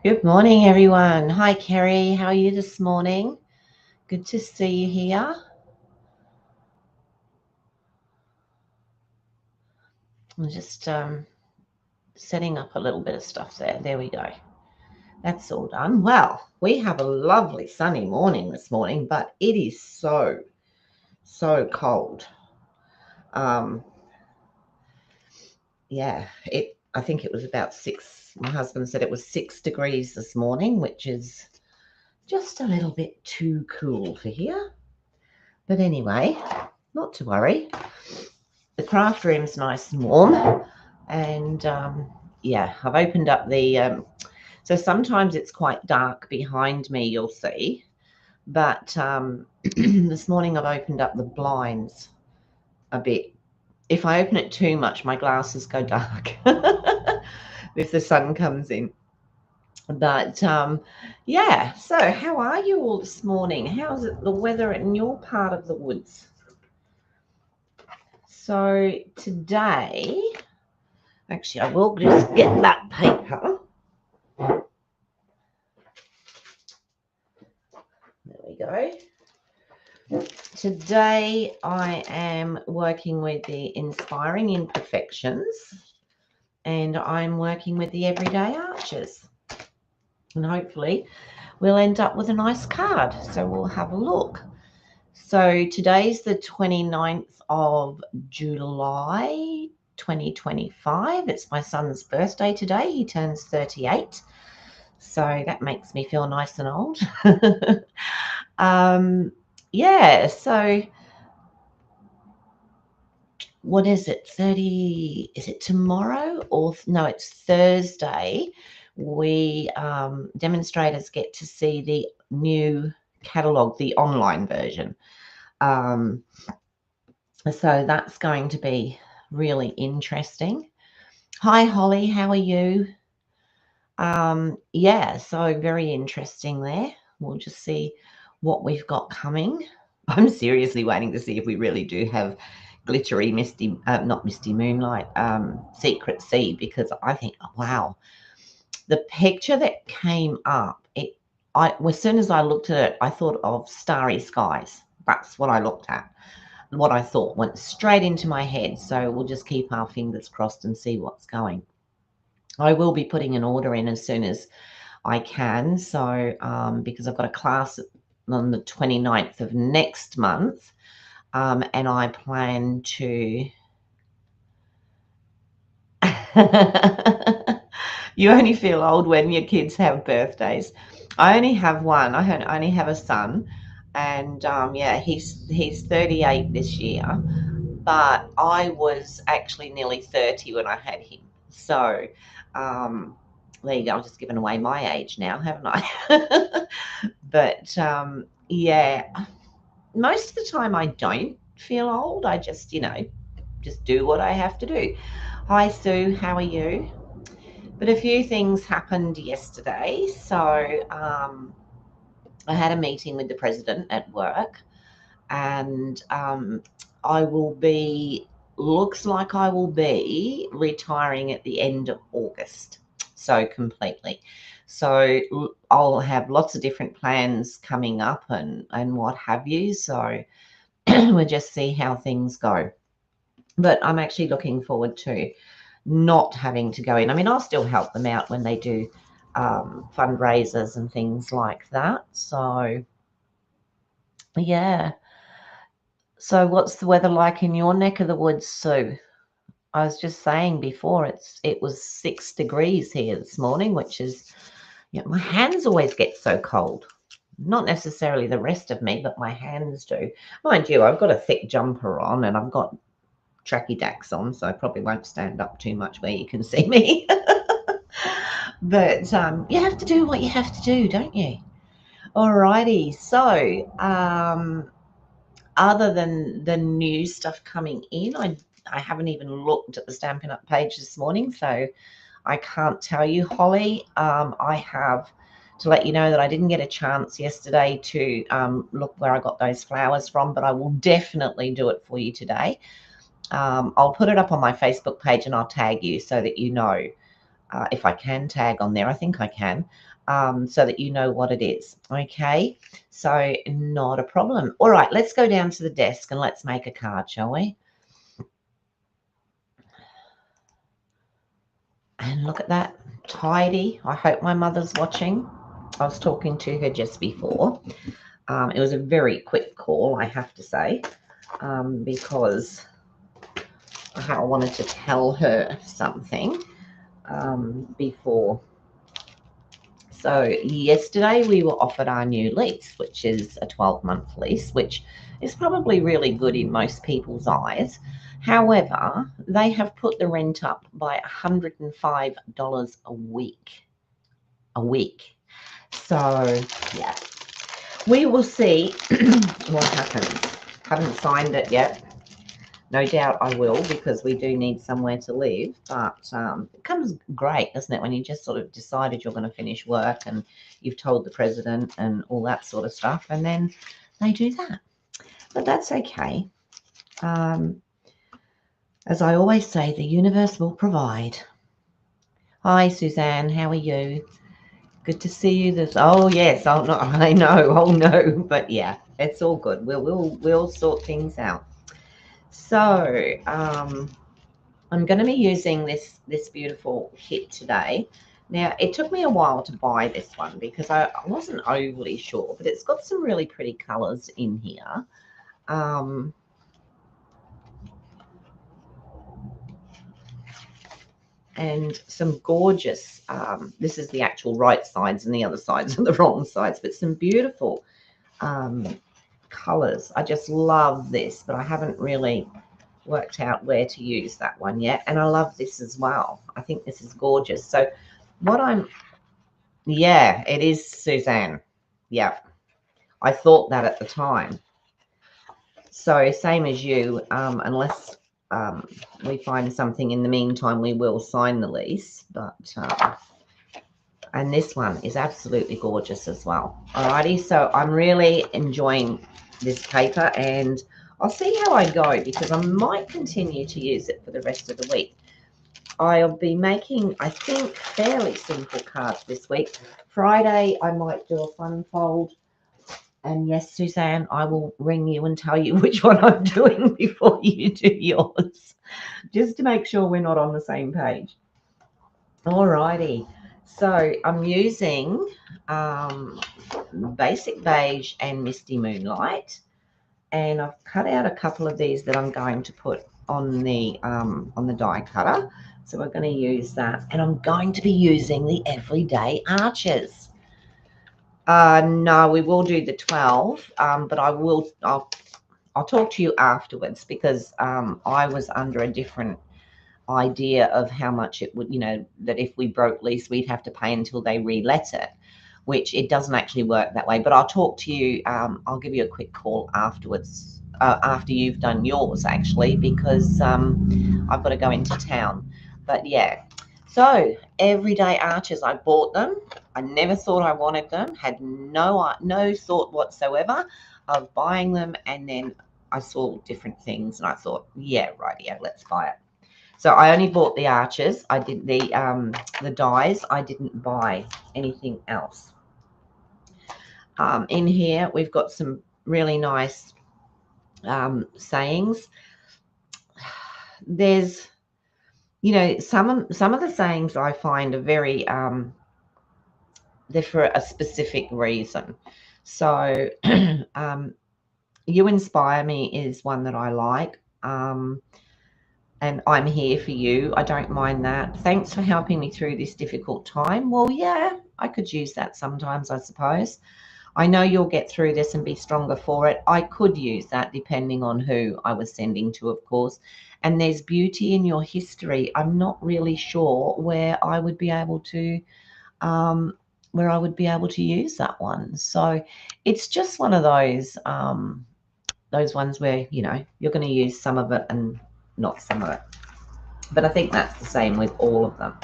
Good morning, everyone. Hi, Kerry. How are you this morning? Good to see you here. I'm just setting up a little bit of stuff there. There we go. That's all done. Well, we have a lovely sunny morning this morning, but it is so cold. Um, yeah, I think it was about 6. My husband said it was 6 degrees this morning, which is just a little bit too cool for here. But anyway, not to worry. The craft room's nice and warm, and yeah, I've opened up the so sometimes it's quite dark behind me, you'll see, but this morning I've opened up the blinds a bit. If I open it too much, my glasses go dark if the sun comes in. But yeah, so how are you all this morning? How's it the weather in your part of the woods? So today, actually, I will just get that paper. There we go. Today I am working with the Inspiring Imperfections, and I'm working with the Everyday Archers. And hopefully we'll end up with a nice card. So we'll have a look. So today's the 29th of July 2025. It's my son's birthday today. He turns 38. So that makes me feel nice and old. Yeah, so what is it? 30, is it tomorrow? Or no, it's Thursday. We demonstrators get to see the new catalogue, the online version. So that's going to be really interesting. Hi, Holly, how are you? Yeah, so very interesting there. We'll just see what we've got coming. I'm seriously waiting to see if we really do have glittery misty, not misty moonlight, secret seed, because I think, oh, wow, the picture that came up, as soon as I looked at it, I thought of starry skies. That's what I looked at. What I thought went straight into my head. So we'll just keep our fingers crossed and see what's going. I will be putting an order in as soon as I can. So because I've got a class on the 29th of next month, and I plan to. You only feel old when your kids have birthdays. I only have one. I only have a son, and yeah, he's 38 this year. But I was actually nearly 30 when I had him. So there you go. I'm just giving away my age now, haven't I? But yeah, most of the time I don't feel old. I just, just do what I have to do. Hi, Sue. How are you? But a few things happened yesterday. So I had a meeting with the president at work, and looks like I will be retiring at the end of August. So completely. So I'll have lots of different plans coming up and what have you. So we'll just see how things go. But I'm actually looking forward to not having to go in. I mean, I'll still help them out when they do fundraisers and things like that. So yeah. So what's the weather like in your neck of the woods, Sue? I was just saying before it was 6 degrees here this morning, which is, my hands always get so cold. Not necessarily the rest of me, but my hands do. Mind you, I've got a thick jumper on and I've got tracky dacks on, so I probably won't stand up too much where you can see me. But you have to do what you have to do, don't you? Alrighty. So other than the new stuff coming in, I haven't even looked at the Stampin' Up page this morning, so I can't tell you. Holly, I have to let you know that I didn't get a chance yesterday to look where I got those flowers from, but I will definitely do it for you today. I'll put it up on my Facebook page and I'll tag you so that you know if I can tag on there. I think I can, so that you know what it is. Okay, so not a problem. All right, let's go down to the desk and let's make a card, shall we? And look at that, tidy. I hope my mother's watching. I was talking to her just before. It was a very quick call, I have to say, because I wanted to tell her something before. So yesterday we were offered our new lease, which is a 12-month lease, which is probably really good in most people's eyes. However, they have put the rent up by $105 a week. A week. So, yeah, we will see what happens. Haven't signed it yet. No doubt I will, because we do need somewhere to live. But it comes great, doesn't it, when you just sort of decided you're going to finish work and you've told the president and all that sort of stuff, and then they do that. But that's okay. As I always say, the universe will provide. Hi, Suzanne. How are you? Good to see you. Oh yes. Oh no. I know. Oh no. But yeah, it's all good. We'll sort things out. So I'm going to be using this beautiful kit today. Now, it took me a while to buy this one because I wasn't overly sure, but it's got some really pretty colors in here. And some gorgeous, this is the actual right sides and the other sides are the wrong sides, but some beautiful colors. I just love this, but I haven't really worked out where to use that one yet. And I love this as well. I think this is gorgeous. So yeah, it is, Suzanne. Yeah, I thought that at the time. So same as you, unless we find something in the meantime, we will sign the lease. But and this one is absolutely gorgeous as well. Alrighty, so I'm really enjoying this paper, and I'll see how I go because I might continue to use it for the rest of the week. I'll be making, I think, fairly simple cards this week. Friday, I might do a fun fold. And yes, Suzanne, I will ring you and tell you which one I'm doing before you do yours, just to make sure we're not on the same page. Alrighty. So I'm using Basic Beige and Misty Moonlight. And I've cut out a couple of these that I'm going to put on the die cutter. So we're going to use that, and I'm going to be using the Everyday Arches. No, we will do the 12, but I'll talk to you afterwards because I was under a different idea of how much it would, that if we broke lease, we'd have to pay until they relet it, which it doesn't actually work that way. But I'll talk to you. I'll give you a quick call afterwards, after you've done yours, actually, because I've got to go into town. But yeah, so Everyday Arches, I bought them. I never thought I wanted them. Had no thought whatsoever of buying them, and then I saw different things, and I thought, yeah, right, yeah, let's buy it. So I only bought the arches. I did the dies. I didn't buy anything else. In here, we've got some really nice sayings. There's, some of the sayings I find are very, they're for a specific reason. So you inspire me is one that I like. And I'm here for you. I don't mind that. Thanks for helping me through this difficult time. Well, yeah, I could use that sometimes, I suppose. I know you'll get through this and be stronger for it. I could use that depending on who I was sending to, of course. And there's beauty in your history. I'm not really sure where I would be able to use that one. So it's just one of those ones where, you're going to use some of it and not some of it. But I think that's the same with all of them.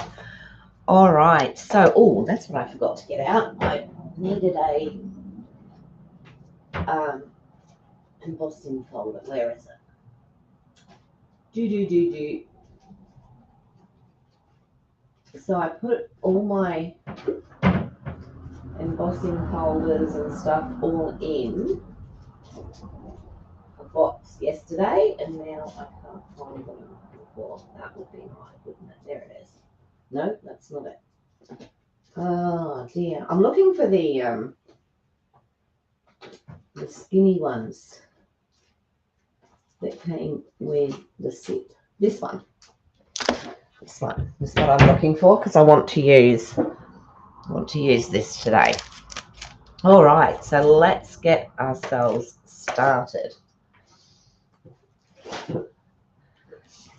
All right. So, that's what I forgot to get out. I needed a embossing folder. Where is it? So I put all my embossing folders and stuff all in a box yesterday, and now I can't find them. Well, that would be right, wouldn't it? There it is. No, that's not it. Oh dear. I'm looking for the skinny ones that came with the set. This one. This one is what I'm looking for because I want to use this today. All right, so let's get ourselves started.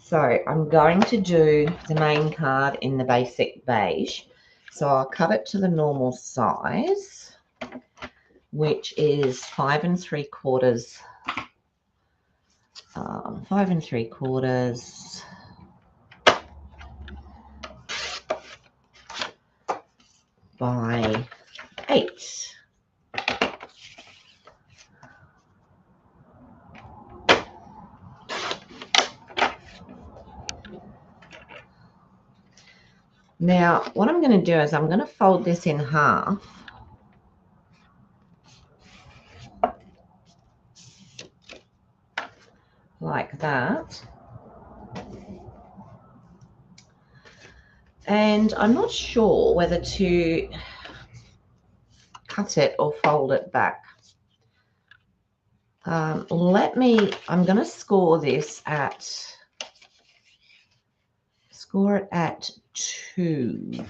So I'm going to do the main card in the basic beige. So I'll cut it to the normal size, which is 5 3/4. 5 3/4 by 8. Now, what I'm going to do is I'm going to fold this in half. Like that. And I'm not sure whether to cut it or fold it back. I'm going to score this score it at 2.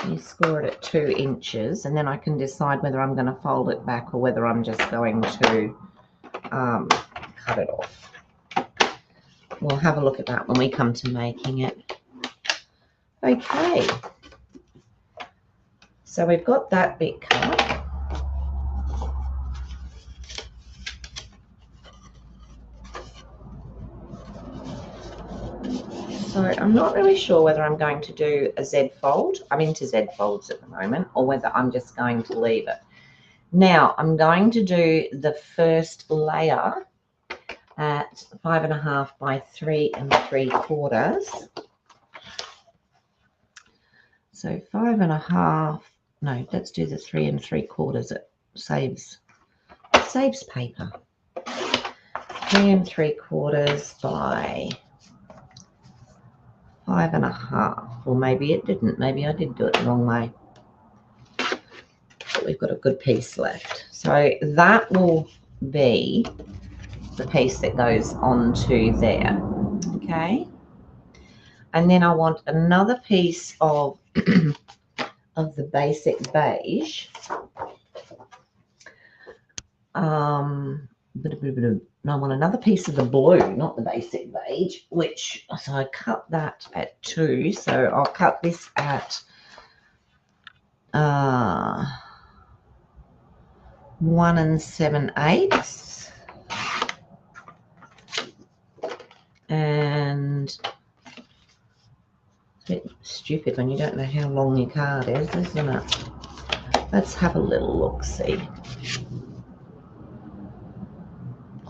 You score it at 2 inches, and then I can decide whether I'm going to fold it back or whether I'm just going to cut it off. We'll have a look at that when we come to making it. Okay, so we've got that bit cut. So I'm not really sure whether I'm going to do a Z fold. I'm into Z folds at the moment, or whether I'm just going to leave it. Now I'm going to do the first layer at 5 1/2 by 3 3/4. So 5 1/2. No, let's do the 3 3/4. It saves paper. 3 3/4 by 5 1/2. Or maybe it didn't. Maybe I did do it the wrong way. But we've got a good piece left. So that will be the piece that goes onto there. Okay. And then I want another piece of of the basic beige. No, I want another piece of the blue, not the basic beige, which, so I cut that at 2. So I'll cut this at 1 7/8. And it's a bit stupid when you don't know how long your card is, isn't it? Let's have a little look, see.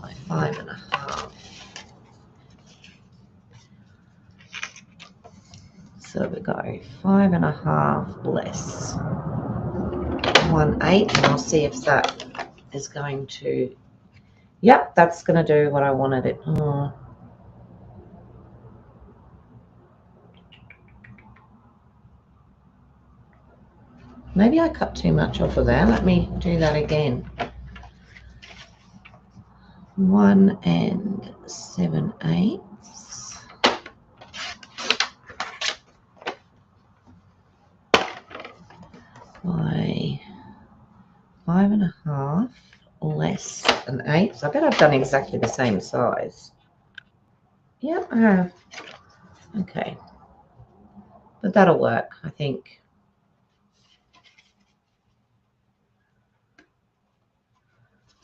By 5 1/2. So we go 5 1/2 less 1/8, and I'll see if that is going to. Yep, that's going to do what I wanted it. Maybe I cut too much off of there. Let me do that again. 1 7/8. By 5 1/2 less than 8. So I bet I've done exactly the same size. Yep, I have. Okay. But that'll work, I think.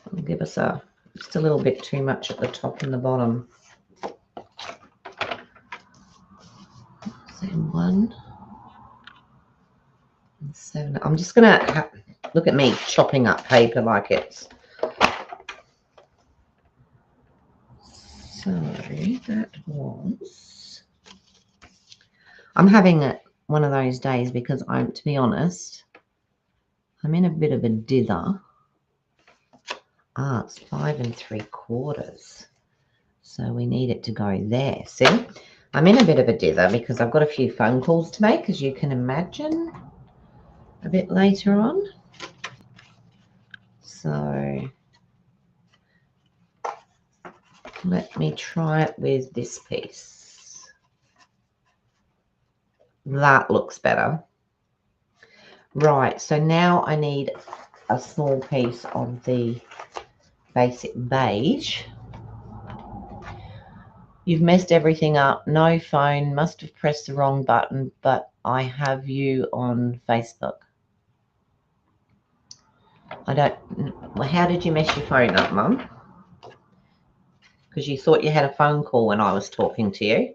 It'll give us just a little bit too much at the top and the bottom. So 1 7. I'm just going to look at me chopping up paper like it's. So that was I'm having one of those days because to be honest, I'm in a bit of a dither. It's 5 3/4. So we need it to go there. See, I'm in a bit of a dither because I've got a few phone calls to make, as you can imagine, a bit later on. So let me try it with this piece. That looks better. Right, so now I need a small piece of the basic beige. You've messed everything up. No phone. Must have pressed the wrong button, but I have you on Facebook. I don't... Well, how did you mess your phone up, Mum? Because you thought you had a phone call when I was talking to you.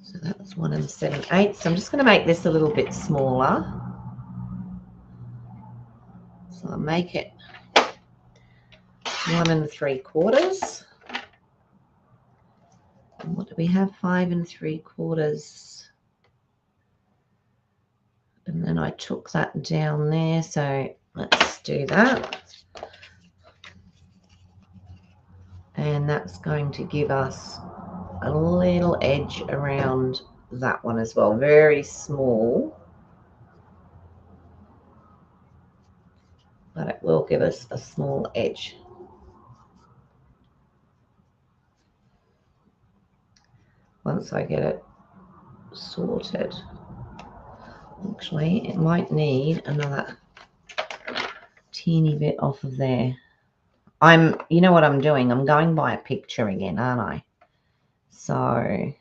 So that's 1 7/8. So I'm just going to make this a little bit smaller. So I'll make it 1 3/4. And what do we have? 5 3/4. And then I took that down there. So let's do that. And that's going to give us a little edge around that one as well. Very small. But it will give us a small edge. Once I get it sorted. Actually, it might need another teeny bit off of there. You know what I'm doing? I'm going by a picture again, aren't I? So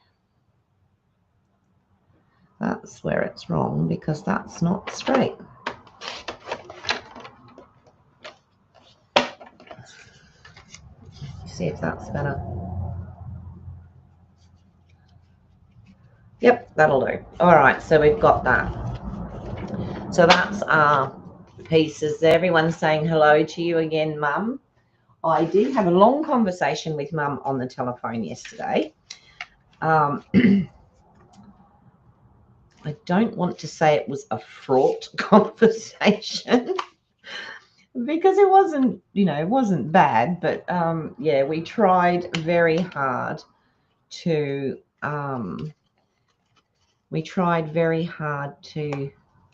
that's where it's wrong because that's not straight. See if that's better. Yep, that'll do. All right, so we've got that. So that's our pieces. Everyone's saying hello to you again, Mum. I did have a long conversation with Mum on the telephone yesterday. I don't want to say it was a fraught conversation because it wasn't, it wasn't bad. But yeah, we tried very hard to,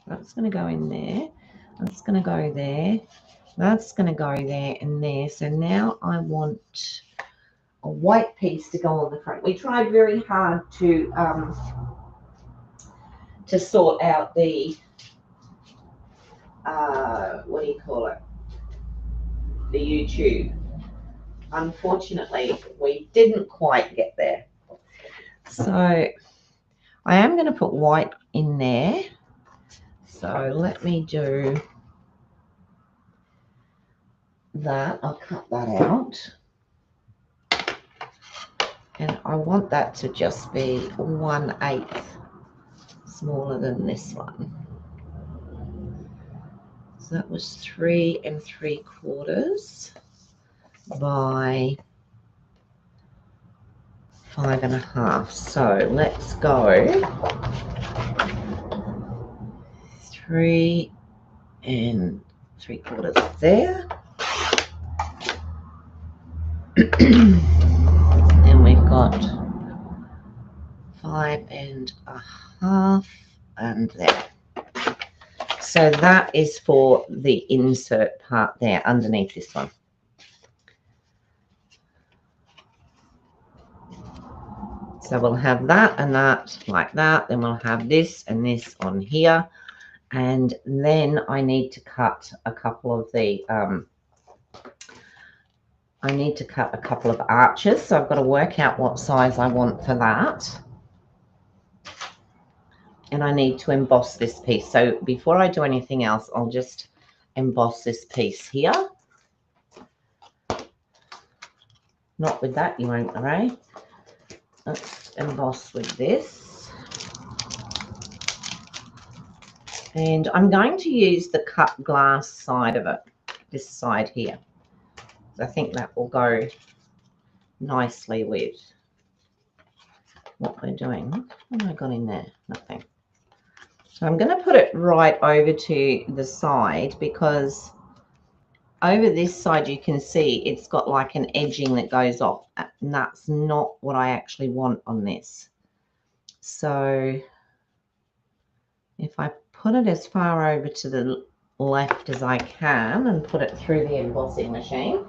that's going to go in there. That's going to go there. That's going to go there and there. So now I want a white piece to go on the front. We tried very hard to sort out the, what do you call it? The YouTube. Unfortunately, we didn't quite get there. So I am going to put white in there. So let me do that. I'll cut that out. And I want that to just be 1/8 smaller than this one. So that was 3 3/4 by 5 1/2. So let's go 3 3/4 there. And we've got 5 1/2 and there. So that is for the insert part there underneath this one. So we'll have that and that like that. Then we'll have this and this on here. And then I need to cut a couple of the, arches. So I've got to work out what size I want for that. And I need to emboss this piece. So before I do anything else, I'll just emboss this piece here. Not with that, you won't, Ray. Let's emboss with this. And I'm going to use the cut glass side of it, this side here. I think that will go nicely with what we're doing. What have I got in there? Nothing. So I'm going to put it right over to the side, because over this side you can see it's got like an edging that goes off, and that's not what I actually want on this. So if I put it as far over to the left as I can and put it through the embossing machine.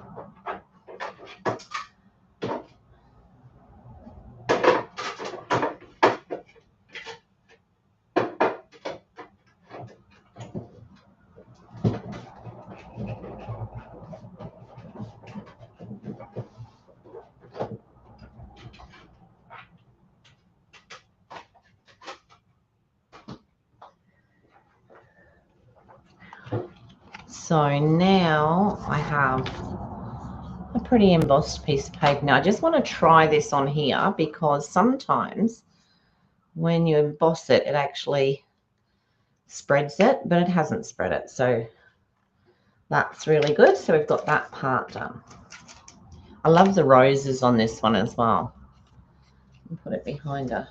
So now I have a pretty embossed piece of paper. Now I just want to try this on here, because sometimes when you emboss it, it actually spreads it, but it hasn't spread it. So that's really good. So we've got that part done. I love the roses on this one as well. I'll put it behind her.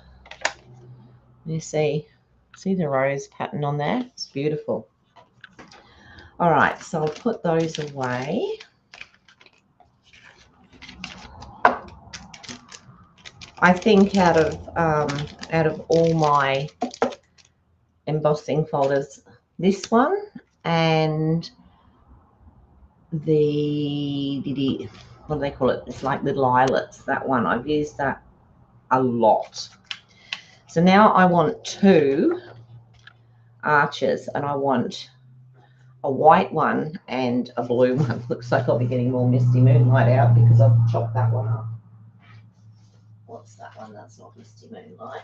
You see the rose pattern on there? It's beautiful. All right, so I'll put those away. I think out of all my embossing folders, this one and the what do they call it? It's like little eyelets. That one, I've used that a lot. So now I want 2 arches, and I want a white one and a blue one. Looks like I'll be getting more Misty Moonlight out because I've chopped that one up. What's that one? That's not Misty Moonlight.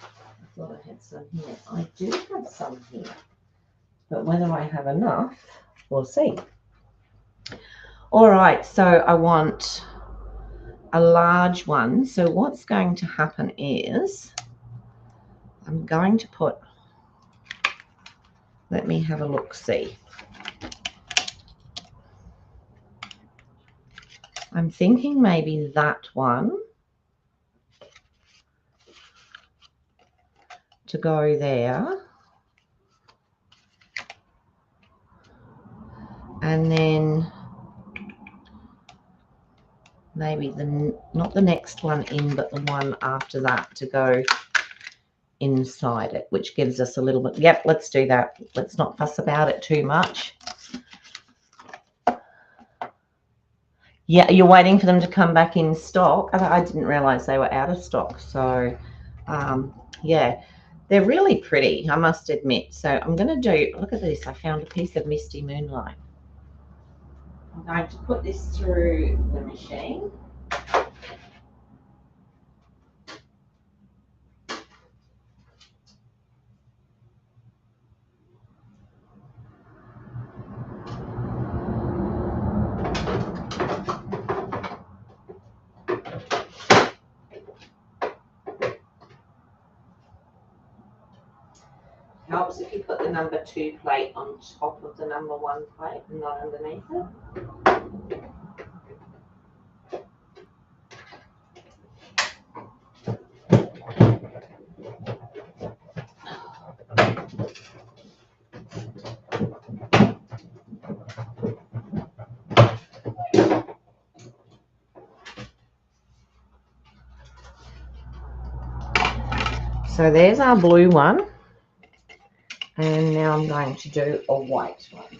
I thought I had some here. I do have some here, but whether I have enough, we'll see. All right, so I want a large one. So what's going to happen is I'm going to put, let me have a look, see. I'm thinking maybe that one to go there. And then maybe not the next one in, but the one after that to go inside it, which gives us a little bit. Yep, let's do that. Let's not fuss about it too much. Yeah, you're waiting for them to come back in stock. I didn't realize they were out of stock. So yeah, they're really pretty, I must admit. So I'm going to do, look at this, I found a piece of Misty Moonlight. I'm going to put this through the machine. Helps if you put the number 2 plate on top of the number 1 plate and not underneath it. So there's our blue one, and now I'm going to do a white one.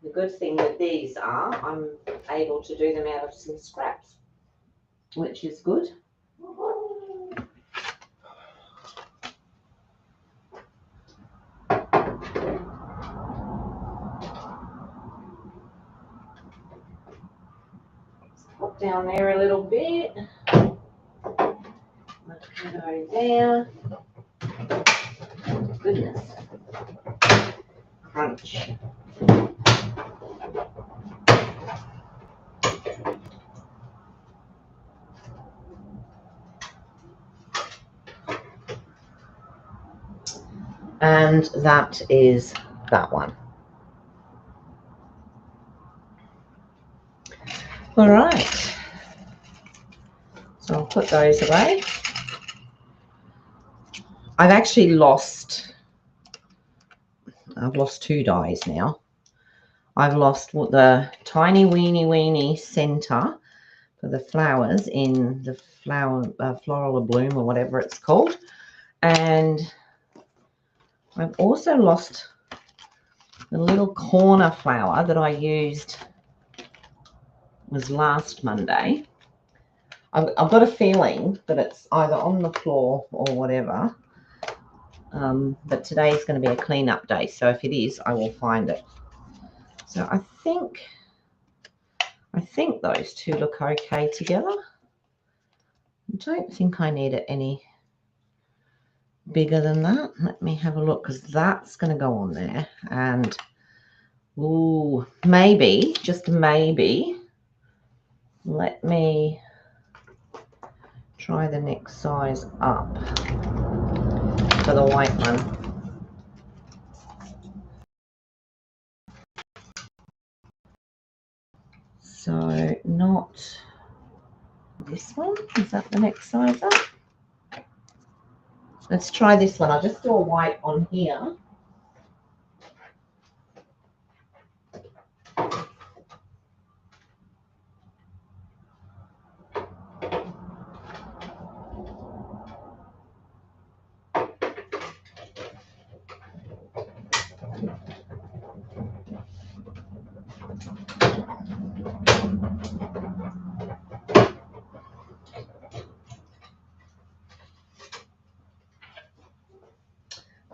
The good thing with these are I'm able to do them out of some scraps, which is good. Pop down there a little bit. Let it go there. Goodness. Crunch. And that is that one. All right. So I'll put those away. I've actually lost 2 dies now. I've lost the tiny weeny center for the flowers in the floral bloom or whatever it's called. And I've also lost the little corner flower that I used, was last Monday. I've got a feeling that it's either on the floor or whatever. But today is going to be a clean-up day, so if it is, I will find it. So I think those two look okay together. I don't think I need it any bigger than that. Let me have a look, because that's going to go on there. And ooh, maybe, just maybe, let me try the next size up for the white one. So not this one. Is that the next size up? Let's try this one. I'll just do a white on here.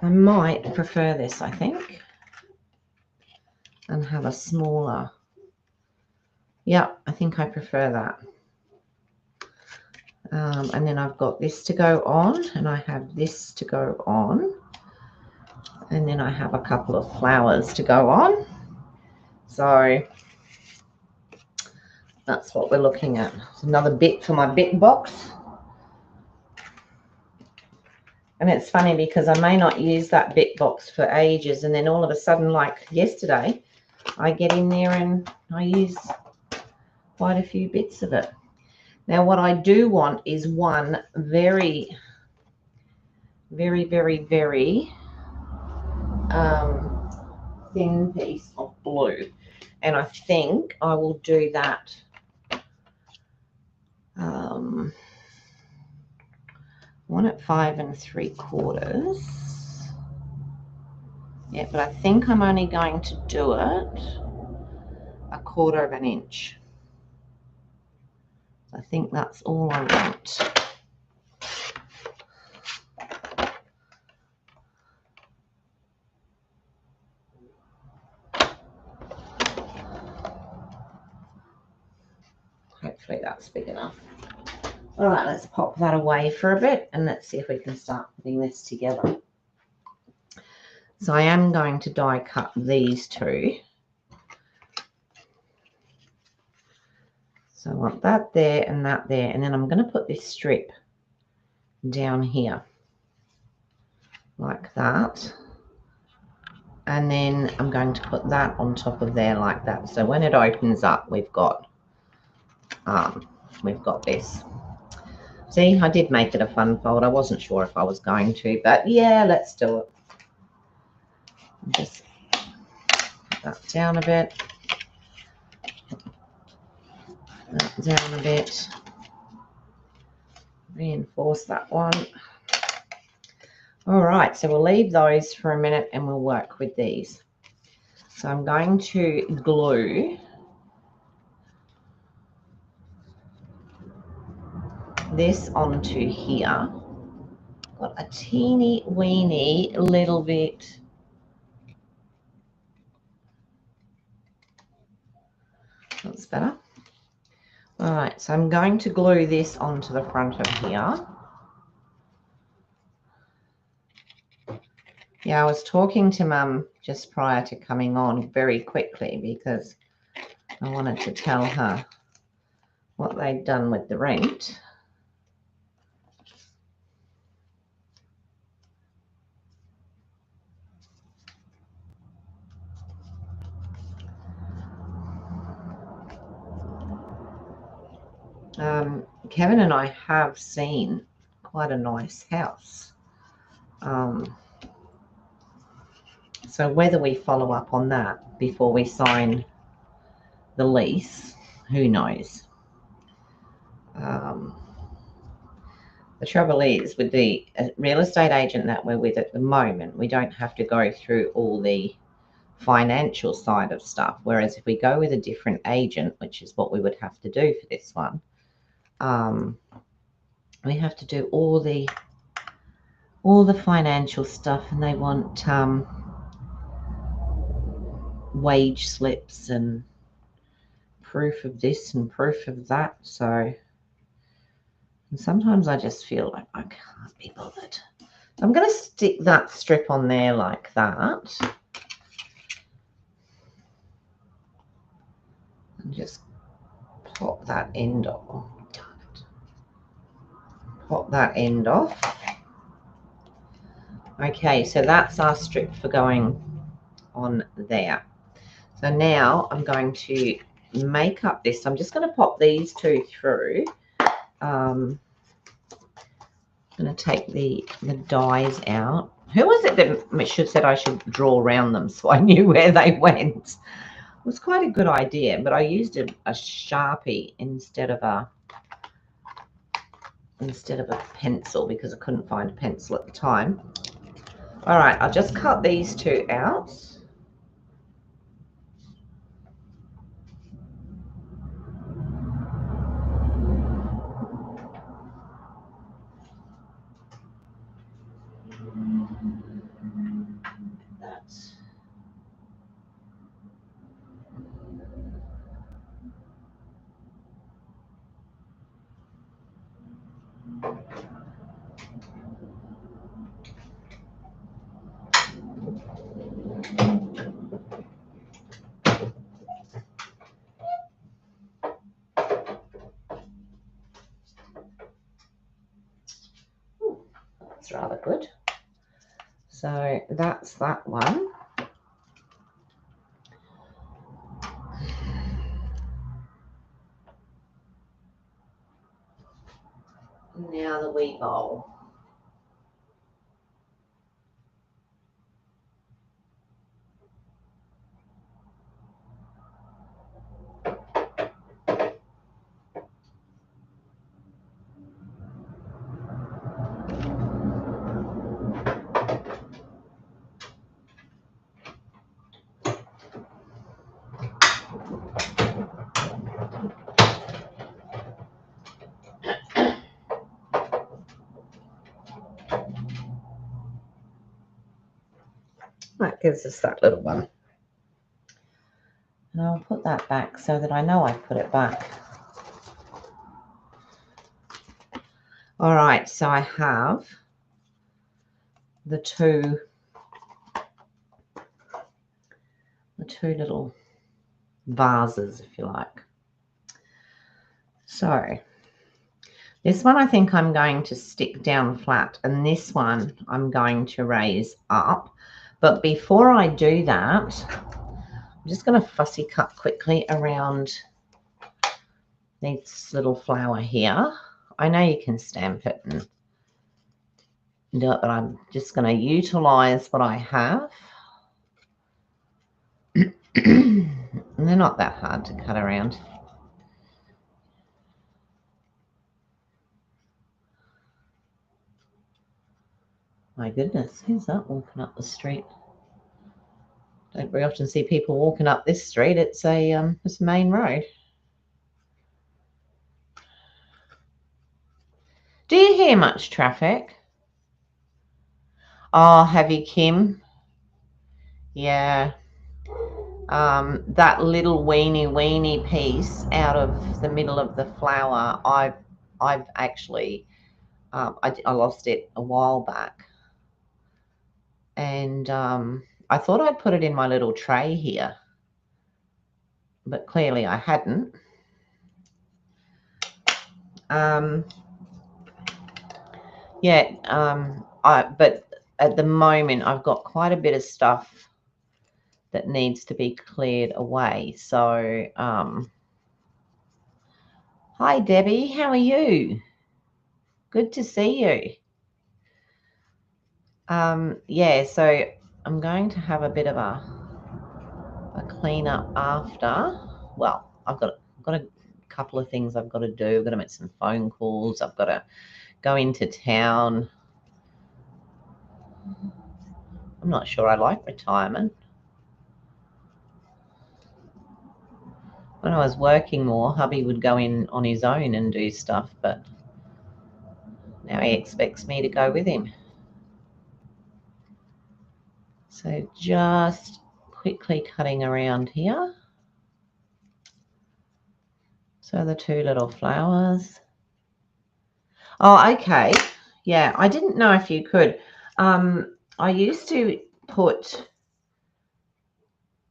I might prefer this, I think, and have a smaller. Yeah, I think I prefer that. And then I've got this to go on, and I have this to go on, and then I have a couple of flowers to go on. So that's what we're looking at. It's another bit for my bit box. And it's funny because I may not use that bit box for ages, and then all of a sudden, like yesterday, I get in there and I use quite a few bits of it. Now, what I do want is one very thin piece of blue, and I think I will do that. One at 5 3/4. Yeah, but I think I'm only going to do it 1/4 of an inch. I think that's all I want. Hopefully that's big enough. All right, let's pop that away for a bit and let's see if we can start putting this together. So I am going to die cut these two. So I want that there and that there, and then I'm going to put this strip down here like that. And then I'm going to put that on top of there like that. So when it opens up, we've got this. See, I did make it a fun fold. I wasn't sure if I was going to, but yeah, let's do it. Just put that down a bit. That down a bit. Reinforce that one. All right, so we'll leave those for a minute and we'll work with these. So I'm going to glue this onto here. Got a teeny weeny little bit. That's better. All right, so I'm going to glue this onto the front of here. Yeah, I was talking to Mum just prior to coming on very quickly because I wanted to tell her what they'd done with the rent. Kevin and I have seen quite a nice house. So whether we follow up on that before we sign the lease, who knows? The trouble is with the real estate agent that we're with at the moment, we don't have to go through all the financial side of stuff. Whereas if we go with a different agent, which is what we would have to do for this one, we have to do all the financial stuff, and they want wage slips and proof of this and proof of that. So, and sometimes I just feel like I can't be bothered. I'm going to stick that strip on there like that. And just pop that end off. Darn it. Pop that end off. Okay, so that's our strip for going on there. So now I'm going to make up this. I'm just going to pop these two through. I'm going to take the dies out. Who was it that should said I should draw around them so I knew where they went? It was quite a good idea, but I used a Sharpie instead of a pencil because I couldn't find a pencil at the time. All right, I'll just cut these two out. That's rather good. So that's that one. Now the wee bowl. That gives us that little one. And I'll put that back so that I know I've put it back. All right, so I have the two little vases, if you like. So this one I think I'm going to stick down flat, and this one I'm going to raise up. But before I do that, I'm just going to fussy cut quickly around this little flower here. I know you can stamp it and do it, but I'm just going to utilize what I have. And they're not that hard to cut around. My goodness, who's that walking up the street? Don't very often see people walking up this street. It's a main road. Do you hear much traffic? Oh, have you, Kim? Yeah. That little weeny piece out of the middle of the flower, I've actually I lost it a while back, and I thought I'd put it in my little tray here, but clearly I hadn't. But at the moment I've got quite a bit of stuff that needs to be cleared away. So Hi, Debbie. How are you? Good to see you. Yeah, so I'm going to have a bit of a clean up after. Well, I've got a couple of things I've got to do. I've got to make some phone calls. I've got to go into town. I'm not sure I like retirement. When I was working more, hubby would go in on his own and do stuff, but now he expects me to go with him. So just quickly cutting around here. So the two little flowers. Oh, okay. Yeah, I didn't know if you could. I used to put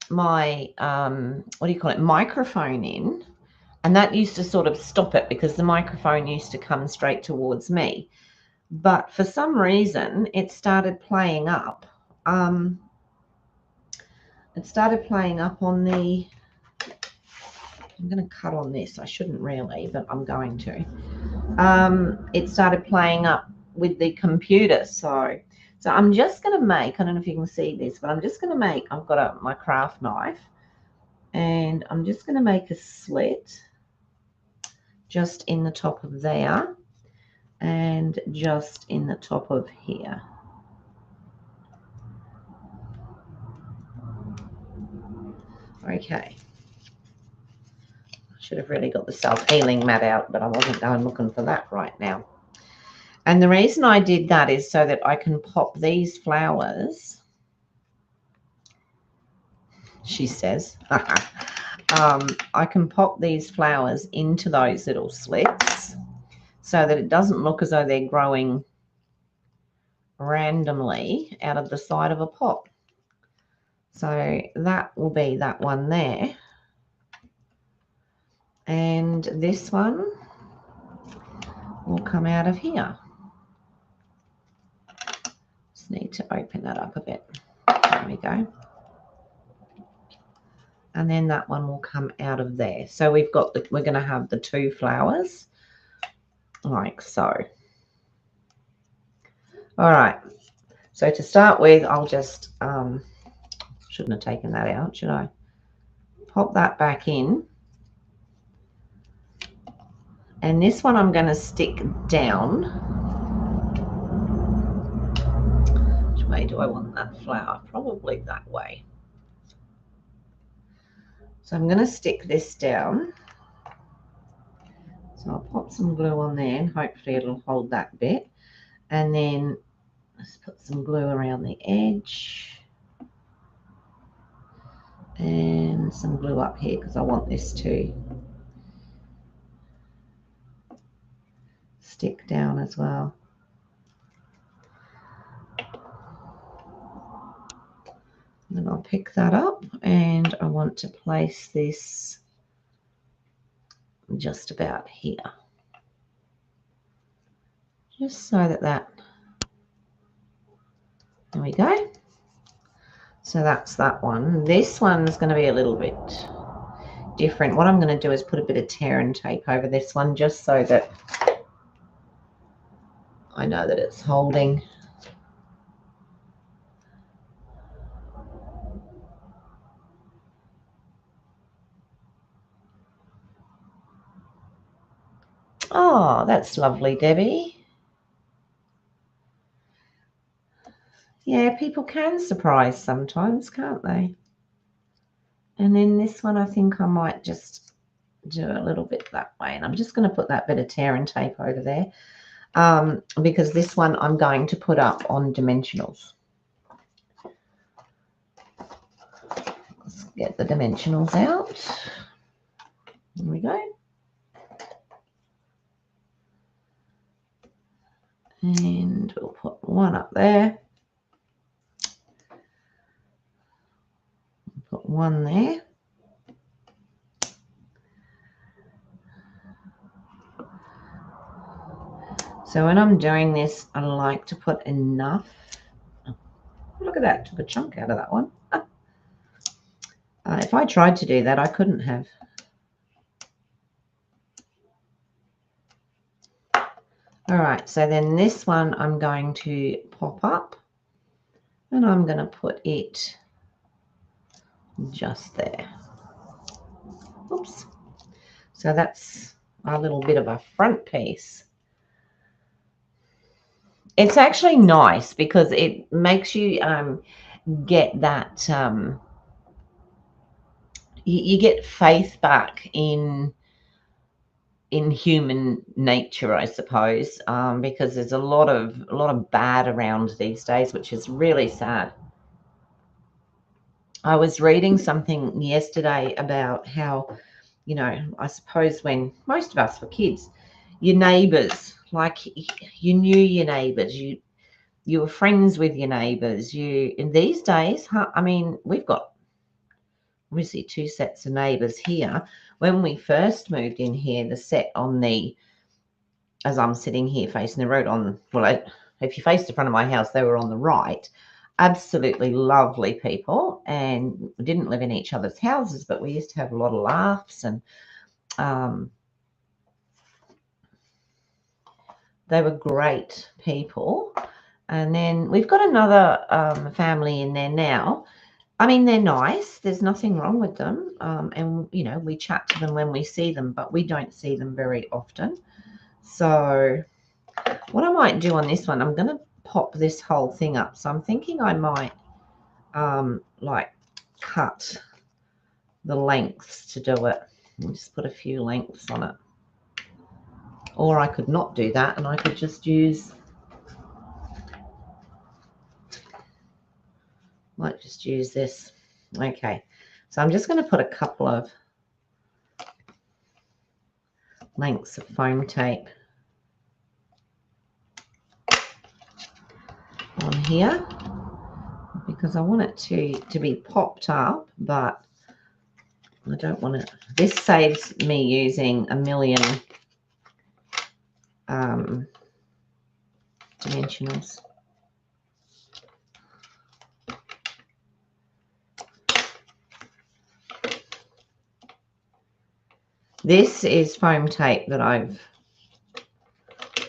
my, what do you call it, microphone in, and that used to sort of stop it because the microphone used to come straight towards me. But for some reason, it started playing up. It started playing up on the, I'm going to cut on this. I shouldn't really, but I'm going to. It started playing up with the computer. So I'm just going to make, I don't know if you can see this, but I'm just going to make, I've got my craft knife, and I'm just going to make a slit just in the top of there and just in the top of here. Okay. I should have really got the self-healing mat out, but I wasn't going looking for that right now. And the reason I did that is so that I can pop these flowers, she says, I can pop these flowers into those little slits so that it doesn't look as though they're growing randomly out of the side of a pot. So that will be that one there. And this one will come out of here. Just need to open that up a bit. There we go. And then that one will come out of there. So we've got we're going to have the two flowers like so. All right. So to start with, I'll just, shouldn't have taken that out, should I? Pop that back in. And this one I'm going to stick down. Which way do I want that flower? Probably that way. So I'm going to stick this down. So I'll pop some glue on there and hopefully it'll hold that bit. And then let's put some glue around the edge. And some glue up here because I want this to stick down as well. Then I'll pick that up and I want to place this just about here. Just so that, there we go. So that's that one. This one's going to be a little bit different. What I'm going to do is put a bit of tear and tape over this one just so that I know that it's holding. Oh, that's lovely, Debbie. Yeah, people can surprise sometimes, can't they? And then this one, I think I might just do a little bit that way. And I'm just going to put that bit of tear and tape over there because this one I'm going to put up on dimensionals. Let's get the dimensionals out. There we go. And we'll put one up there. Put one there. So when I'm doing this, I like to put enough. Oh, look at that, took a chunk out of that one. If I tried to do that, I couldn't have. All right, so then this one I'm going to pop up and I'm going to put it just there. Oops. So that's a little bit of a front piece. It's actually nice because it makes you get that, you get faith back in human nature, I suppose, because there's a lot of bad around these days, which is really sad. I was reading something yesterday about how, you know, I suppose when most of us were kids, your neighbours, like you knew your neighbours, you were friends with your neighbours. In these days, I mean, we've got obviously 2 sets of neighbours here. When we first moved in here, the set on the, as I'm sitting here facing the road on, well, if you faced the front of my house, they were on the right. Absolutely lovely people, and we didn't live in each other's houses, but we used to have a lot of laughs, and they were great people. And then we've got another family in there now. I mean, they're nice. There's nothing wrong with them. And, you know, we chat to them when we see them, but we don't see them very often. So what I might do on this one, I'm going to pop this whole thing up. So I'm thinking I might like cut the lengths to do it. And just put a few lengths on it. Or I could not do that and I could just use, might just use this. Okay, so I'm just going to put a couple of lengths of foam tape on here because I want it to be popped up, but I don't want it. This saves me using a million dimensionals. This is foam tape that I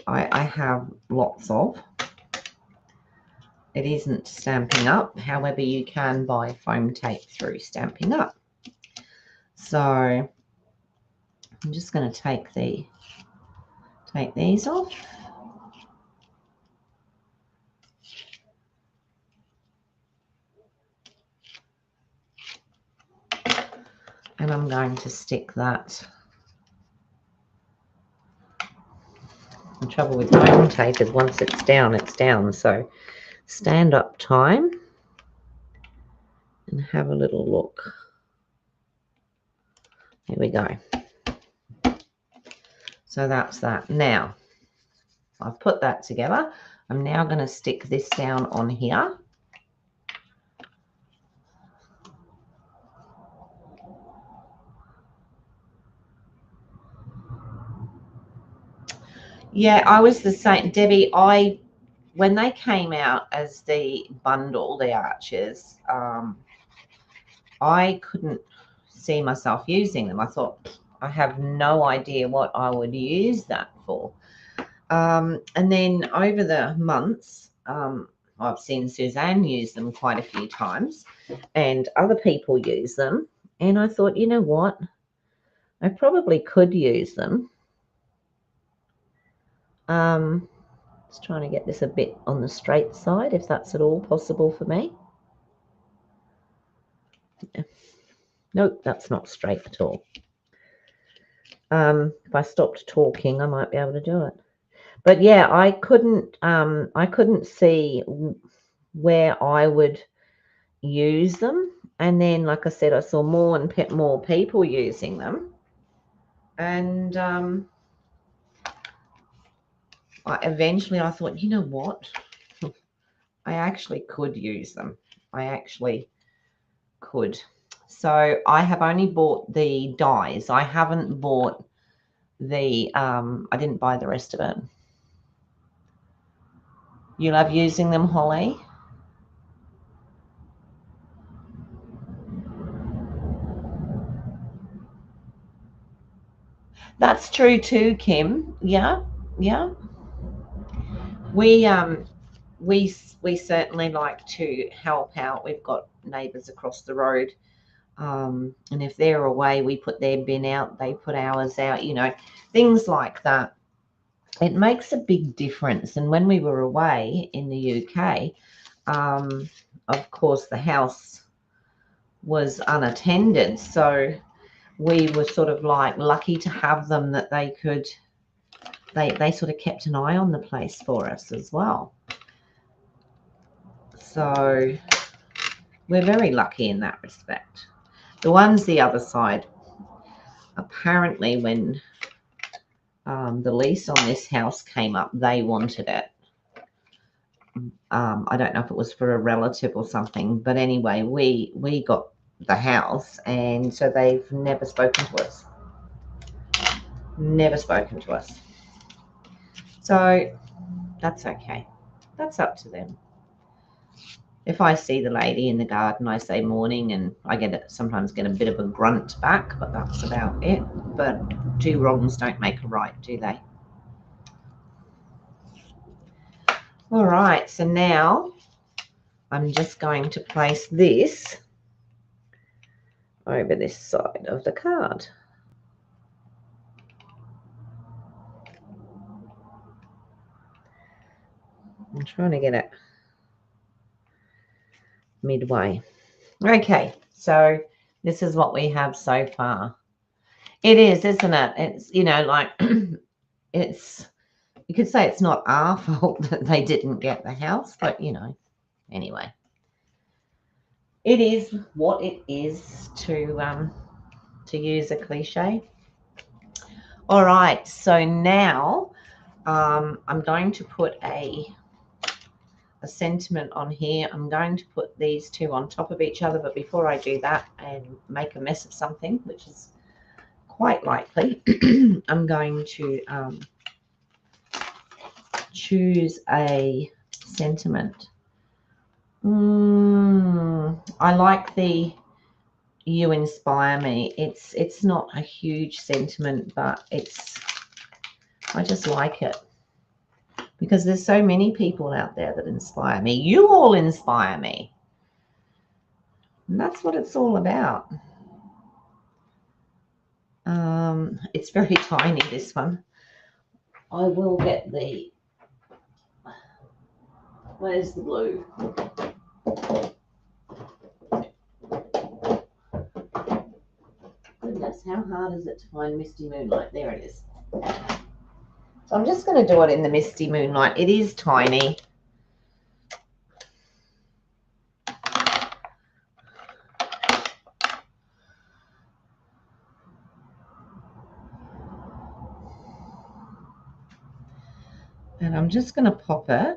have lots of. It isn't Stampin' Up. However, you can buy foam tape through Stampin' Up. So I'm just going to take these off. And I'm going to stick that. The trouble with foam tape is once it's down, it's down. So stand up time and have a little look. Here we go. So that's that. Now, I've put that together. I'm now going to stick this down on here. Yeah, I was the same. Debbie, when they came out as the bundle, the arches, I couldn't see myself using them. I thought, I have no idea what I would use that for. And then over the months, I've seen Suzanne use them quite a few times and other people use them. And I thought, you know what? I probably could use them. Just trying to get this a bit on the straight side, if that's at all possible for me. Nope, that's not straight at all. If I stopped talking, I might be able to do it. But yeah, I couldn't see where I would use them. And then, like I said, I saw more and more people using them. And eventually I thought, you know what? I actually could use them. I actually could. So I have only bought the dies. I haven't bought the, I didn't buy the rest of it. You love using them, Holly? That's true too, Kim. Yeah, yeah. We certainly like to help out. We've got neighbours across the road, and if they're away, we put their bin out, they put ours out, you know, things like that. It makes a big difference. And when we were away in the UK, of course, the house was unattended, so we were sort of like lucky to have them, that they could, they sort of kept an eye on the place for us as well. So we're very lucky in that respect. The ones the other side, apparently when the lease on this house came up, they wanted it. I don't know if it was for a relative or something, but anyway, we got the house, and so they've never spoken to us. Never spoken to us. So that's okay. That's up to them. If I see the lady in the garden, I say morning, and I sometimes get a bit of a grunt back, but that's about it. But two wrongs don't make a right, do they? All right, so now I'm just going to place this over this side of the card. I'm trying to get it midway. Okay, so this is what we have so far. It is, isn't it? It's, you know, like it's, you could say it's not our fault that they didn't get the house, but you know, anyway, it is what it is, to use a cliche. All right, so now I'm going to put a sentiment on here. I'm going to put these two on top of each other, but before I do that and make a mess of something, which is quite likely, I'm going to choose a sentiment. I like the "you inspire me." It's not a huge sentiment, but I just like it, because there's so many people out there that inspire me. You all inspire me. And that's what it's all about. It's very tiny, this one. I will get where's the blue? Goodness, how hard is it to find Misty Moonlight? There it is. So I'm just going to do it in the Misty Moonlight. It is tiny. And I'm just going to pop it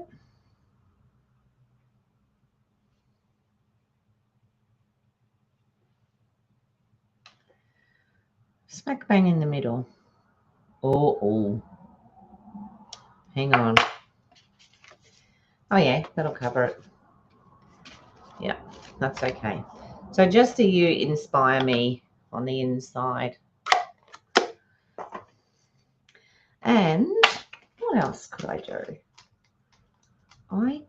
smack bang in the middle. Oh. Hang on. Oh, yeah, that'll cover it. Yeah, that's okay. So just do you inspire me on the inside. And what else could I do? I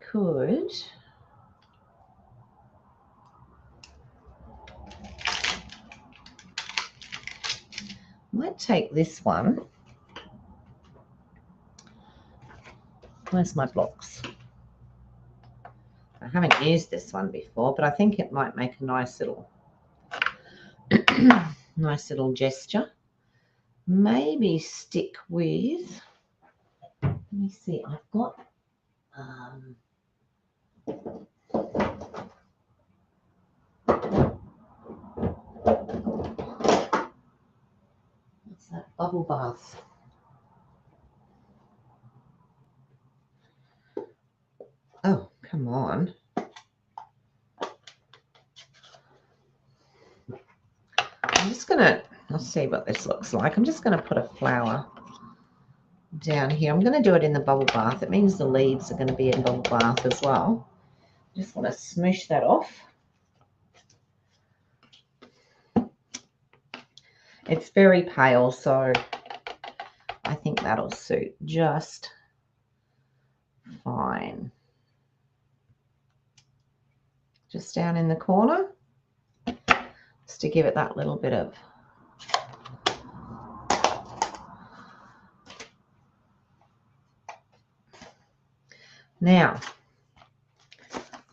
might take this one. Where's my blocks? I haven't used this one before, but I think it might make a nice little gesture. Maybe stick with, let me see, I've got what's that? Bubble bath. Oh, come on. I'm just gonna, I'll see what this looks like. I'm just gonna put a flower down here. I'm gonna do it in the bubble bath. It means the leaves are gonna be in bubble bath as well. Just want to smoosh that off. It's very pale, so I think that'll suit just fine. Just down in the corner, just to give it that little bit of now.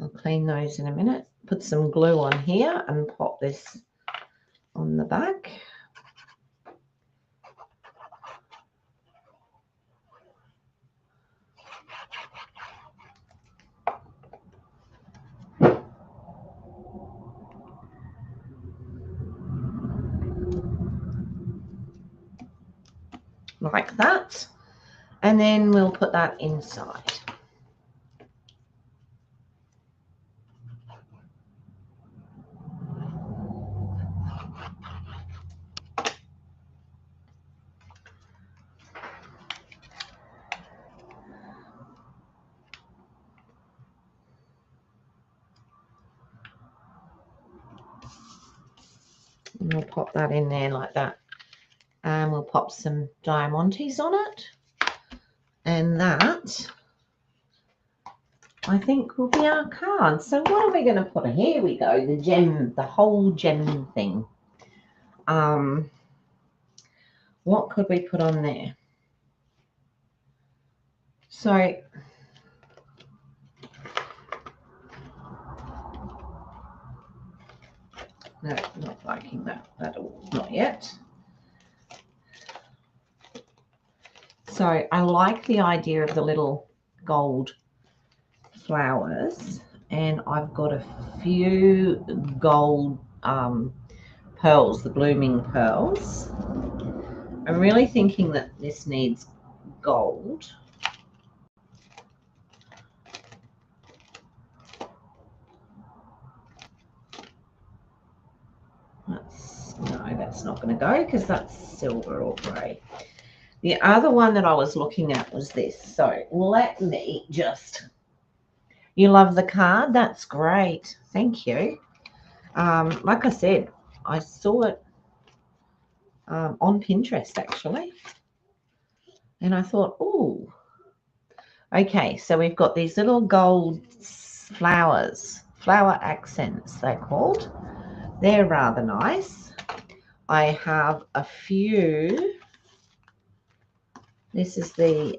I'll clean those in a minute. Put some glue on here and pop this on the back. Like that. And then we'll put that inside. And we'll pop that in there like that. And we'll pop some diamantes on it. And that, I think, will be our card. So what are we going to put? Here we go, the gem, the whole gem thing. What could we put on there? So no, not liking that at all, not yet. So I like the idea of the little gold flowers, and I've got a few gold pearls, the blooming pearls. I'm really thinking that this needs gold. That's not going to go because that's silver or grey. The other one that I was looking at was this. So let me just, you love the card? That's great. Thank you. Like I said, I saw it on Pinterest actually. And I thought, oh, okay. So we've got these little gold flowers, flower accents they're called. They're rather nice. I have a few. This is the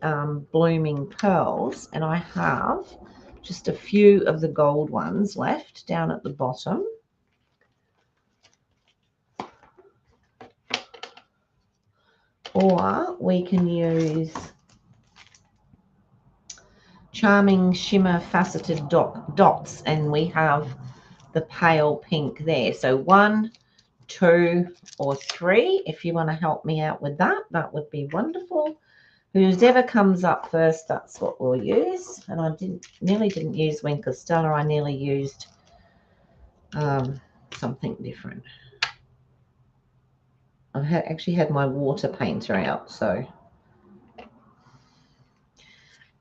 blooming pearls, and I have just a few of the gold ones left down at the bottom. Or we can use Charming Shimmer Faceted Dots, and we have the pale pink there. So 1, 2, or 3. If you want to help me out with that, that would be wonderful. Whoever comes up first, that's what we'll use. And I nearly didn't use Winker Stella. I nearly used something different. I actually had my water painter out, so.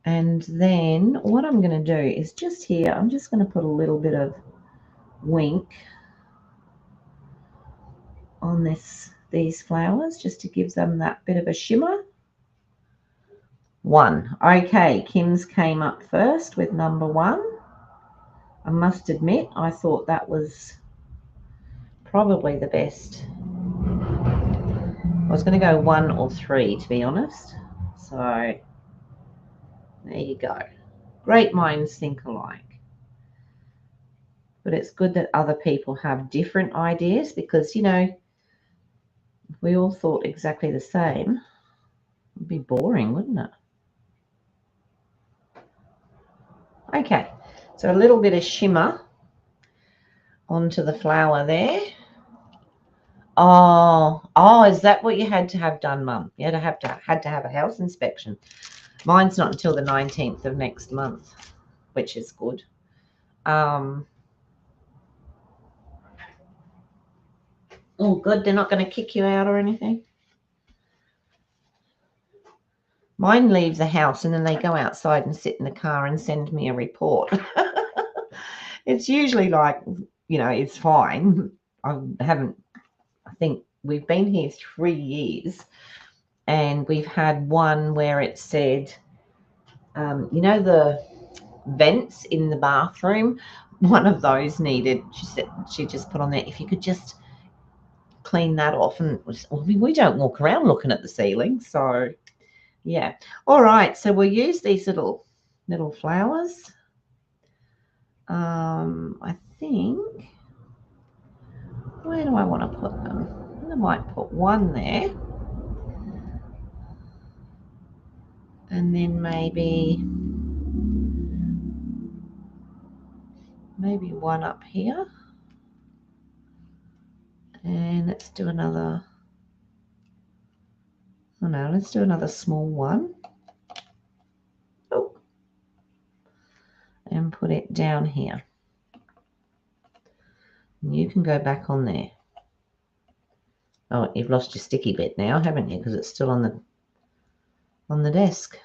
And then what I'm going to do is just here, I'm just going to put a little bit of wink on these flowers just to give them that bit of a shimmer. 1. Okay, Kim's came up first with number 1. I must admit, I thought that was probably the best. I was going to go 1 or 3, to be honest. So there you go. Great minds think alike. But it's good that other people have different ideas because, you know, if we all thought exactly the same, it'd be boring, wouldn't it? Okay, so a little bit of shimmer onto the flower there. Oh, is that what you had to have done, Mum? You had to have a house inspection. Mine's not until the 19th of next month, which is good. Oh, good. They're not going to kick you out or anything? Mine leaves the house and then they go outside and sit in the car and send me a report. It's usually like, you know, it's fine. I think we've been here 3 years and we've had one where it said you know, the vents in the bathroom, one of those needed, she said, she just put on there, if you could just clean that off. And we don't walk around looking at the ceiling, so yeah. All right, so we'll use these little flowers. I think, where do I want to put them? I might put one there, and then maybe one up here, and let's do another. Oh no, let's do another small one. Oh, and put it down here. And you can go back on there. Oh, you've lost your sticky bit now, haven't you? Because it's still on the desk.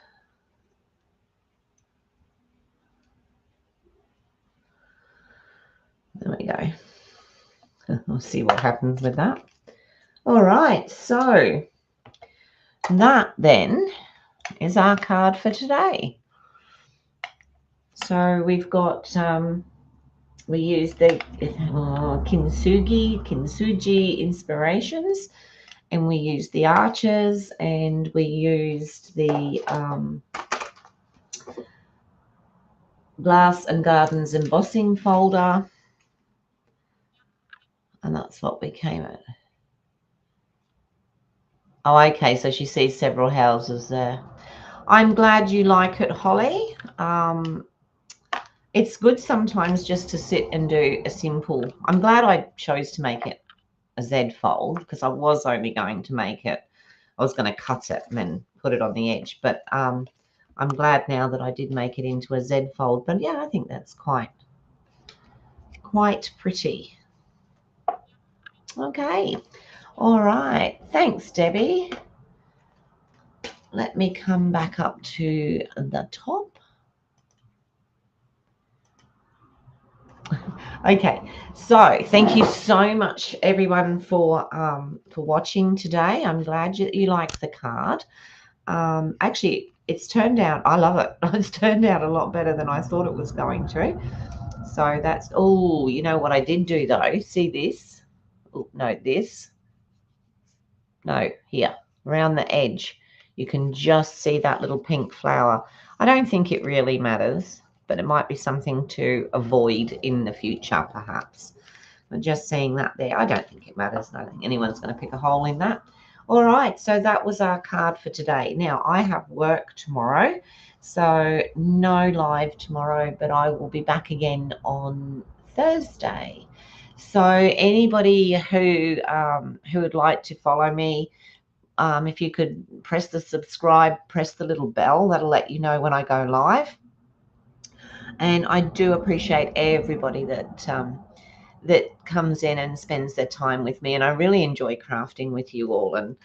There we go. We'll see what happens with that. All right, so that then is our card for today. So we've got, we used the Kintsugi inspirations, and we used the arches, and we used the Glass and Gardens embossing folder, and that's what we came at. Oh, okay, so she sees several houses there. I'm glad you like it, Holly. It's good sometimes just to sit and do a simple. I'm glad I chose to make it a Z fold, because I was only going to make it, I was going to cut it and then put it on the edge. But I'm glad now that I did make it into a Z fold. But yeah, I think that's quite pretty. Okay. All right. Thanks, Debbie. Let me come back up to the top. Okay, so thank you so much, everyone, for watching today. I'm glad you liked the card. Actually, it's turned out, I love it. It's turned out a lot better than I thought it was going to. So that's, oh, you know what I did do though? See this? Oh, no, this. No, here, around the edge. You can just see that little pink flower. I don't think it really matters, but it might be something to avoid in the future, perhaps. But just seeing that there, I don't think it matters. I don't think anyone's going to pick a hole in that. All right, so that was our card for today. Now, I have work tomorrow, so no live tomorrow, but I will be back again on Thursday. So anybody who would like to follow me, if you could press the subscribe, press the little bell, that'll let you know when I go live. And I do appreciate everybody that comes in and spends their time with me, and I really enjoy crafting with you all. And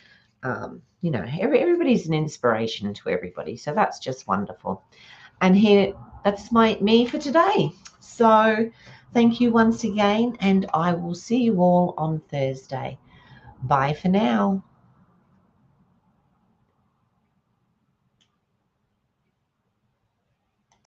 you know, everybody's an inspiration to everybody, so that's just wonderful. And here, that's me for today. So thank you once again, and I will see you all on Thursday. Bye for now.